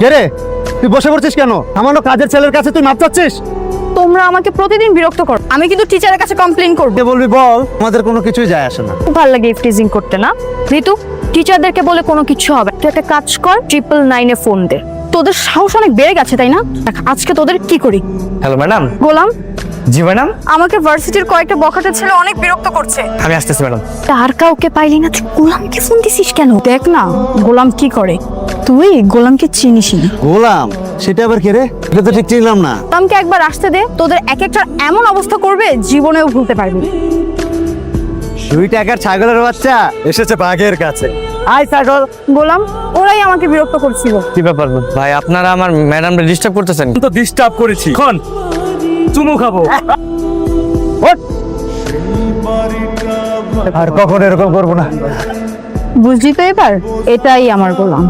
কে রে, তুই বসে পড়ছিস কেন? আমার কাজের ছেলের কাছে তুই মাপ চাচ্ছিস? তোমরা আমাকে প্রতিদিন বিরক্ত করো, আমি কিন্তু টিচারের কাছে কমপ্লেইন করব। কে বলবি বল, আমাদের কোনো কিছুই যায় আসে না। খুব ভালো লাগে ইফটিজিং করতে না ঋতু? টিচারদেরকে বলে কোনো কিছু হবে, তুই একটা কাজ কর, 999-এ ফোন দে। তোদের সাহস অনেক বেড়ে গেছে তাই না? দেখ আজকে তোদের কি করি। Hello madam. Golam, ji madam. আমাকে ভার্সিটির কয়েকটা বখাটে ছেলে অনেক বিরক্ত করছে। আমি আসতেছি ম্যাডাম। আর কাউকে পাইলি না, তুই গোলামকে ফোন দিছিস কেন? দেখ না গোলাম কি করে। তুই গোলামকে চিনিস না। গোলাম? সেটা আবার কে রে? এটা তো ঠিক চিনলাম না। গোলামকে একবার আসতে দে, তোদের এক একটা এমন অবস্থা করবে জীবনেও ভুলতে পারবি না। 2 টাকার ছাগলের বাচ্চা এসেছে বাঘের কাছে। আয় ছাগল। গোলাম, ওরাই আমাকে বিরক্ত করছিল। কি ব্যাপার ভাই, আপনারা আমার ম্যাডামকে ডিস্টার্ব করতেছেন? তো ডিস্টার্ব করেছি, এখন চুমু খাবো। ওঠ। আর কখনো এরকম করবো না। বুঝলি তো এবার, এটাই আমার গোলাম।